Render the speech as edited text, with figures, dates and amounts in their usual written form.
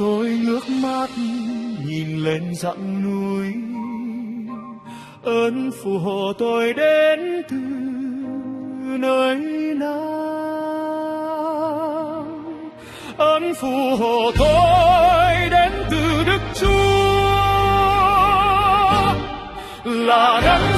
tôi ngước mắt nhìn lên dặm núi, ơn phù hộ tôi đến từ nơi nào. Ơn phù hộ tôi đến từ Đức Chúa là đấng